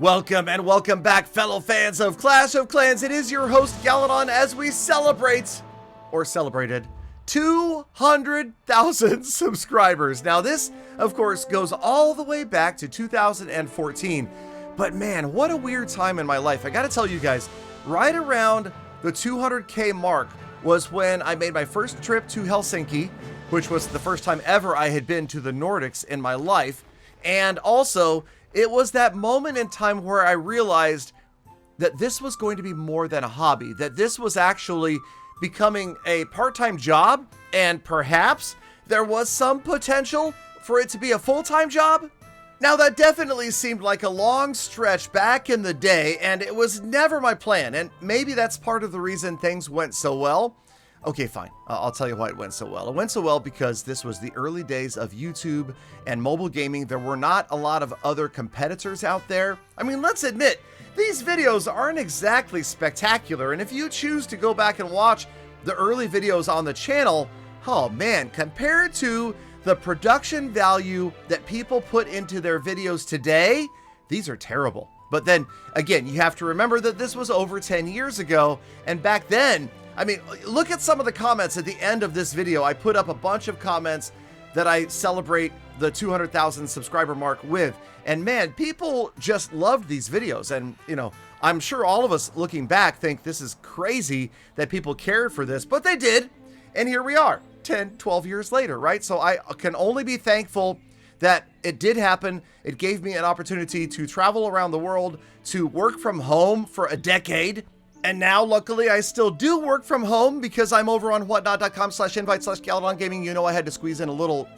Welcome and welcome back, fellow fans of Clash of Clans. It is your host, Galadon, as we celebrate, or celebrated, 200,000 subscribers. Now this, of course, goes all the way back to 2014. But man, what a weird time in my life. I gotta tell you guys, right around the 200K mark was when I made my first trip to Helsinki, which was the first time ever I had been to the Nordics in my life. And also, it was that moment in time where I realized that this was going to be more than a hobby, that this was actually becoming a part-time job, and perhaps there was some potential for it to be a full-time job. Now that definitely seemed like a long stretch back in the day, and it was never my plan, and maybe that's part of the reason things went so well. Okay, fine. I'll tell you why it went so well. It went so well because this was the early days of YouTube and mobile gaming. There were not a lot of other competitors out there. I mean, let's admit, these videos aren't exactly spectacular. And if you choose to go back and watch the early videos on the channel, oh man, compared to the production value that people put into their videos today, these are terrible. But then again, you have to remember that this was over 10 years ago. And back then, I mean, look at some of the comments at the end of this video. I put up a bunch of comments that I celebrate the 200,000 subscriber mark with. And man, people just loved these videos. And, you know, I'm sure all of us looking back think this is crazy that people cared for this, but they did. And here we are 10, 12 years later, right? So I can only be thankful that it did happen. It gave me an opportunity to travel around the world, to work from home for a decade. And now, luckily, I still do work from home because I'm over on whatnot.com/invite/Galadon Gaming. You know, I had to squeeze in a little,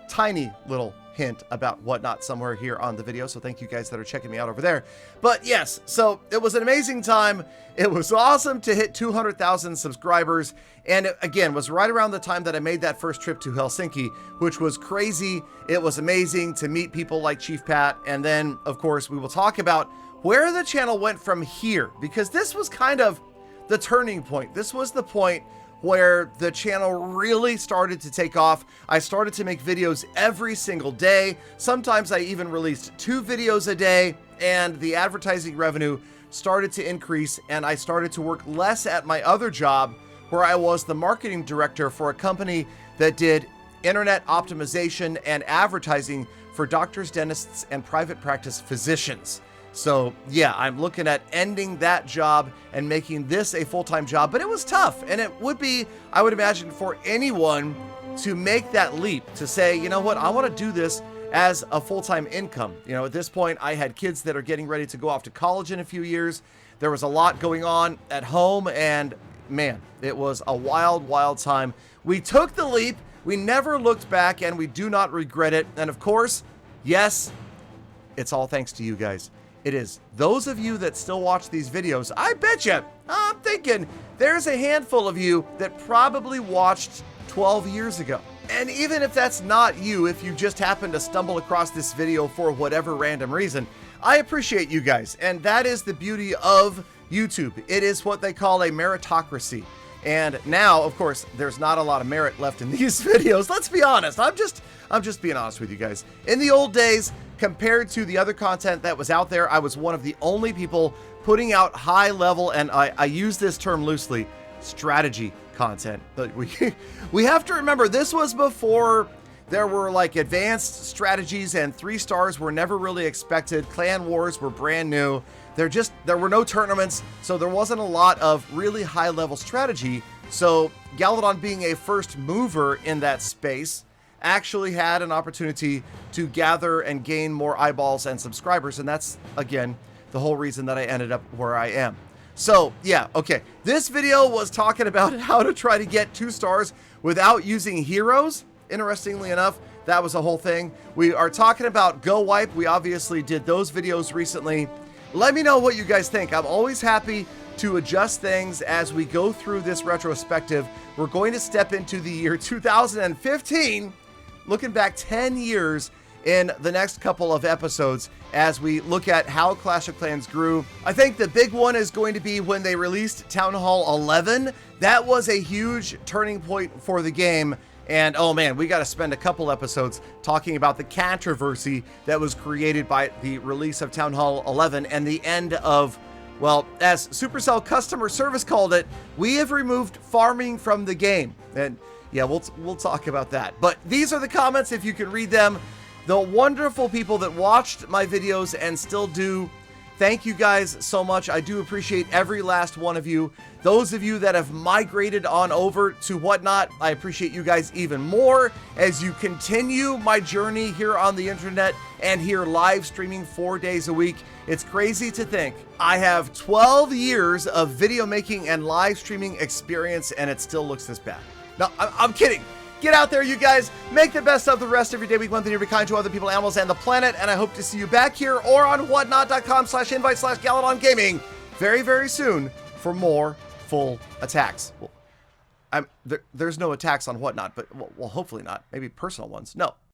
tiny little hint about Whatnot somewhere here on the video. So thank you guys that are checking me out over there. But yes, so it was an amazing time. It was awesome to hit 200,000 subscribers. And it, again, was right around the time that I made that first trip to Helsinki, which was crazy. It was amazing to meet people like Chief Pat. And then, of course, we will talk about where the channel went from here, because this was kind of the turning point. This was the point where the channel really started to take off. I started to make videos every single day. Sometimes I even released 2 videos a day, and the advertising revenue started to increase, and I started to work less at my other job where I was the marketing director for a company that did internet optimization and advertising for doctors, dentists, and private practice physicians. So yeah, I'm looking at ending that job and making this a full-time job, but it was tough. And it would be, I would imagine, for anyone to make that leap to say, you know what, I want to do this as a full-time income. You know, at this point, I had kids that are getting ready to go off to college in a few years. There was a lot going on at home, and man, it was a wild, wild time. We took the leap. We never looked back, and we do not regret it. And of course, yes, it's all thanks to you guys. It is those of you that still watch these videos. I bet you, I'm thinking there's a handful of you that probably watched 12 years ago. And even if that's not you, if you just happen to stumble across this video for whatever random reason, I appreciate you guys. And that is the beauty of YouTube. It is what they call a meritocracy. And now, of course, there's not a lot of merit left in these videos. Let's be honest. I'm just being honest with you guys. In the old days, compared to the other content that was out there, I was one of the only people putting out high level, and I use this term loosely, strategy content. But we have to remember, this was before there were like advanced strategies, and 3 stars were never really expected. Clan wars were brand new. There were no tournaments, so there wasn't a lot of really high level strategy. So Galadon, being a first mover in that space, actually had an opportunity to gather and gain more eyeballs and subscribers. And that's, again, the whole reason that I ended up where I am. So yeah, okay. This video was talking about how to try to get 2 stars without using heroes. Interestingly enough, that was a whole thing. We are talking about Go Wipe. We obviously did those videos recently. Let me know what you guys think. I'm always happy to adjust things as we go through this retrospective. We're going to step into the year 2015, looking back 10 years in the next couple of episodes as we look at how Clash of Clans grew. I think the big one is going to be when they released Town Hall 11. That was a huge turning point for the game. And oh man, we got to spend a couple episodes talking about the controversy that was created by the release of Town Hall 11 and the end of, well, as Supercell customer service called it, we have removed farming from the game. And yeah, we'll talk about that. But these are the comments, if you can read them. The wonderful people that watched my videos and still do. Thank you guys so much. I do appreciate every last one of you. Those of you that have migrated on over to Whatnot, I appreciate you guys even more as you continue my journey here on the internet and here live streaming 4 days a week. It's crazy to think I have 12 years of video making and live streaming experience and it still looks this bad. No, I'm kidding. Get out there, you guys. Make the best of the rest of your day, week, month, and year. Be kind to other people, animals, and the planet. And I hope to see you back here or on whatnot.com/invite/Galadon Gaming very, very soon for more full attacks. Well, there's no attacks on Whatnot, but well, hopefully not. Maybe personal ones. No.